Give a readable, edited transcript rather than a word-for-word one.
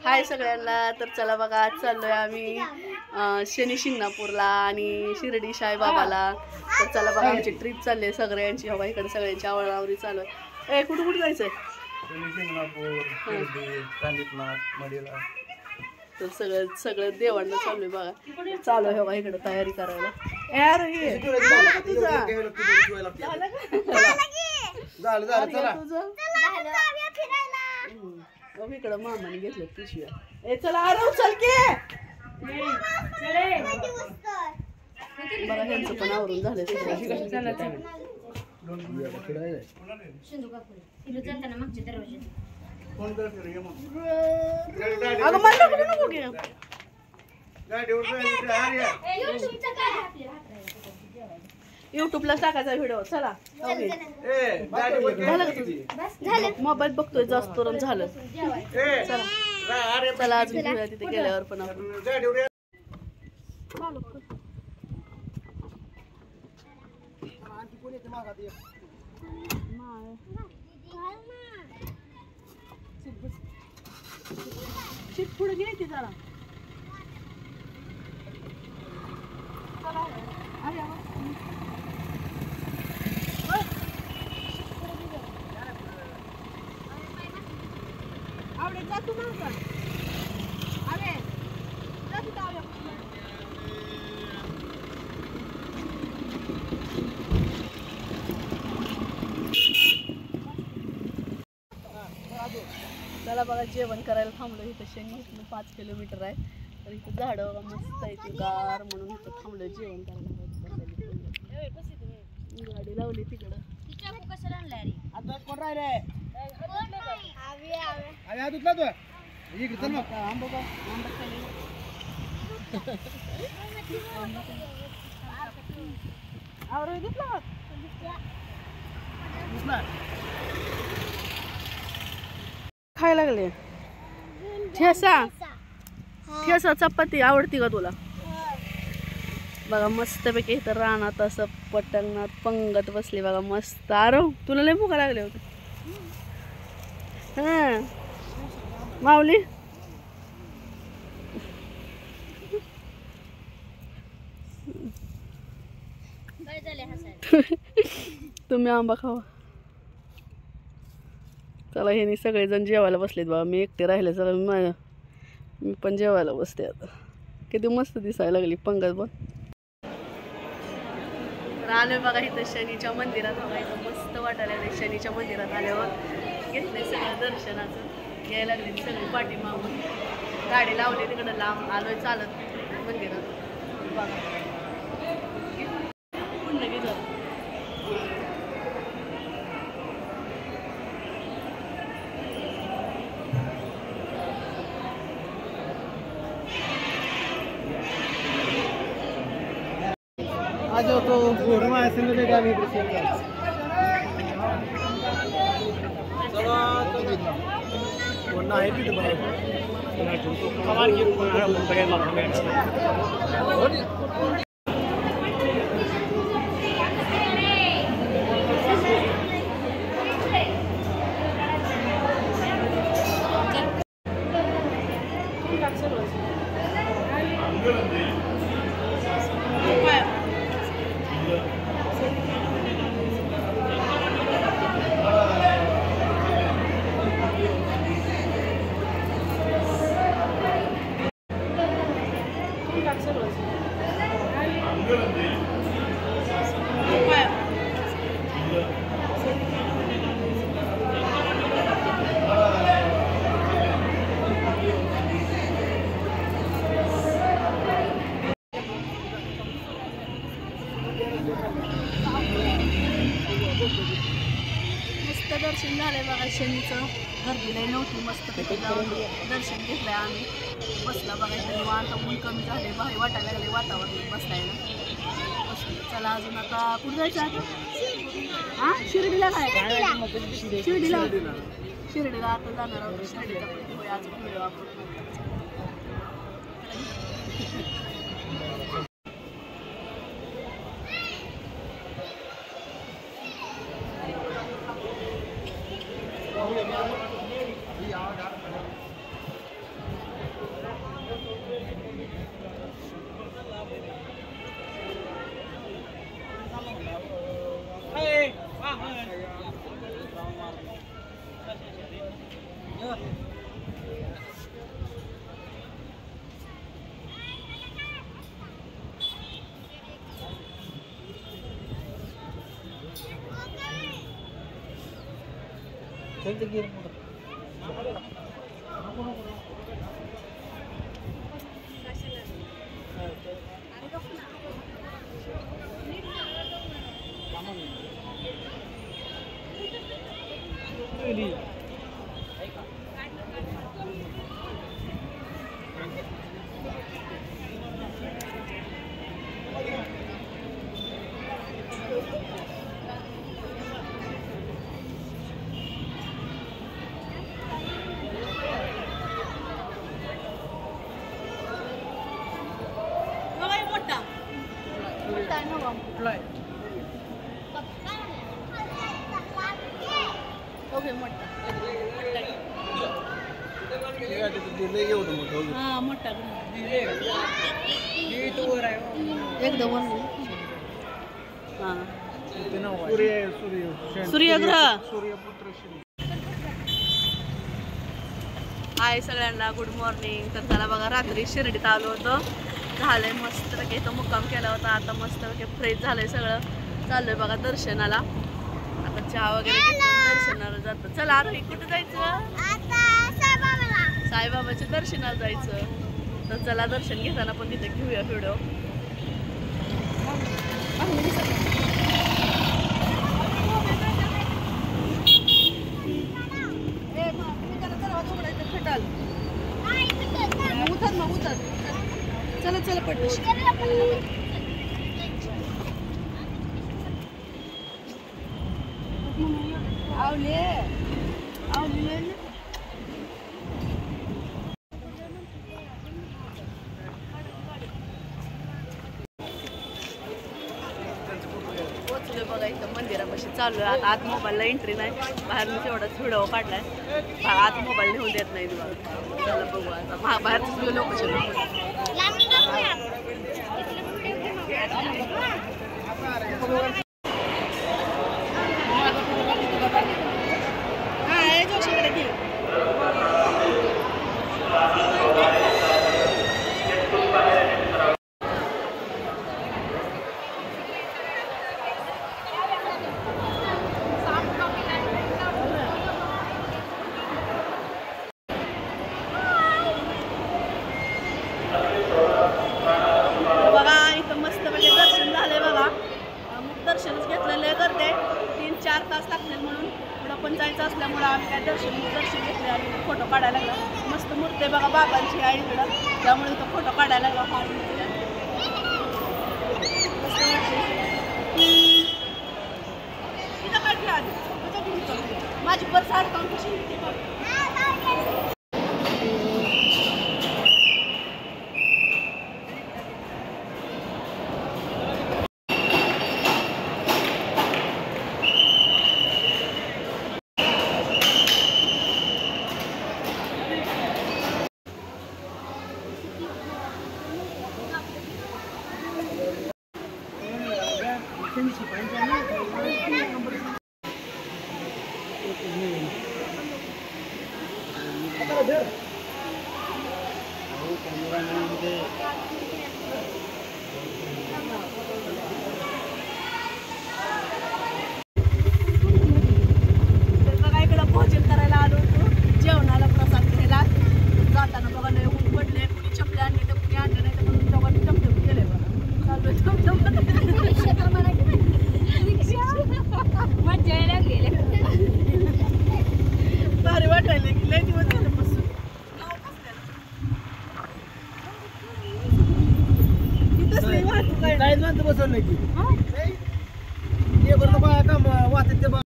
हाय सगळ्यांना. तर चला बघा, आज चाललोय आम्ही शनी शिंगणापूरला आणि शिर्डी साईबाबाला. तर चला बघा, आमची ट्रिप चालली आहे सगळ्यांची. हवा इकडे सगळ्यांची आवरावरी चालू आहे. ए कुठं जायचंय? शनी शिंगणापूर, शिर्डी, कांदितनाथ, मडीला. तर सगळं देवांना चालू आहे बघा. चालू आहे बघा इकडे तयारी करायला. यार हे इकडं मामाने घेतलं पिशव्या. ए चला आरव चल की बघा, ह्यांचं पण आवरून झालं. युट्यूबला टाकायचा व्हिडिओ. चला मोबाईल बघतोय जास्त करून. झालं चला चला अजून घेऊया तिथे गेल्यावर पण आपण. शीट पुढे घ्यायची जरा. आवडे जातो ना अरे जातो. चला बघा, जेवण करायला थांबलो इथं. शनी इथून 5 किलोमीटर आहे. तर इथं झाडं बघा मस्त आहे गार, म्हणून इथं थांबलं जेवण करायला. गाडी लावली तिकडं. खाय लागले ठेसा. ठेसा चपाती आवडती का तुला? बघा मस्तपैकी इथं रानात असं पटंगणात पंगत बसली बघा मस्त. आरो तुला लय भूका लागले होते. हा माऊली तुम्ही आंबा खावा. चला हे सगळेजण जेवायला बसलेत बाबा. मी एकटे राहिले. चला मी पण जेवायला बसते आता. किती मस्त दिसायला लागली पंगत बघ. आलोय बघा इथं शनीच्या मंदिरात. बघा इथं मस्त वाटायला लागले. शनीच्या मंदिरात आल्यावर घेतलंय सगळं दर्शनाचं. यायला लागले सगळी पाठी मागून. गाडी लावली तिकडं लांब. आलोय चालत मंदिरात बघा. पुन्हा गेलं आज तो फोरमा ऐसे में देखा भी वरना है भी तो कमाल की बगैर मस्त दर्शन झालंय बघा शनीचं. गर्दी लय नव्हती. मस्त दर्शन घेतलंय आम्ही. बसला बघा इथं निवांत. ऊन कमी झाले. भारी वाटायला लागले वातावरण बसलायला. चला अजून आता कुठं जायचं आता? हां शिर्डीला काय? शिर्डीला आता जाणार आहोत. शिर्डीचा अजून व्हिडिओ आपण. ओके मोठा हा मोठा एकदम हा सूर्यग्रह. हाय सगळ्यांना, गुड मॉर्निंग. तर चला बघा, रात्री शिर्डीत आलो होतो, झालंय मस्त पैकी इथं मुक्काम केला होता. आता मस्त पैकी फ्रेश झालंय सगळं. चाललोय बघा दर्शनाला. आता चहा वगैरे घेऊन दर्शनाला जातो. चला आता कुठे जायचं? साईबाबाच्या दर्शनाला जायचं. तर चला दर्शन घेताना पण तिथे घेऊया व्हिडिओ. उतर मग उतर. चला चला पटकन. आवले आवले पोचलोय बघा इथं मंदिरापाशी. चाललोय आता. आत मोबाईलला एंट्री नाही, बाहेर मी तेवढाच व्हिडिओ काढलाय. आत मोबाईल नेऊन देत नाही बघा. चला बघू आता बाहेरच लोकेशन. हा जोशीकडे घे. दर्शनच घेतलेलं करते. 3-4 तास लागतील म्हणून पुढं पण जायचं असल्यामुळं आम्ही काय दर्शन घेतले आणि फोटो काढायला लागला. मस्त मूर्ती बघा बाबांची आहे इकडं, त्यामुळे इथं फोटो काढायला लागला. फार मूर्ती माझी पर्स अडकावून कशी. भोजन करायला आलो होतो, जेवणाला प्रसाद घ्यायला. जाताना बघा लय ऊन पडले. कुणी चपले आणले तर कुणी आणले नाही, तर म्हणून तेव्हा टमटम गेले बघा. चालू मजा यायला गेले. भारी वाटायला की लय दिवस झाले बसून. इथंच नाही वाहतूक काय बसवलं की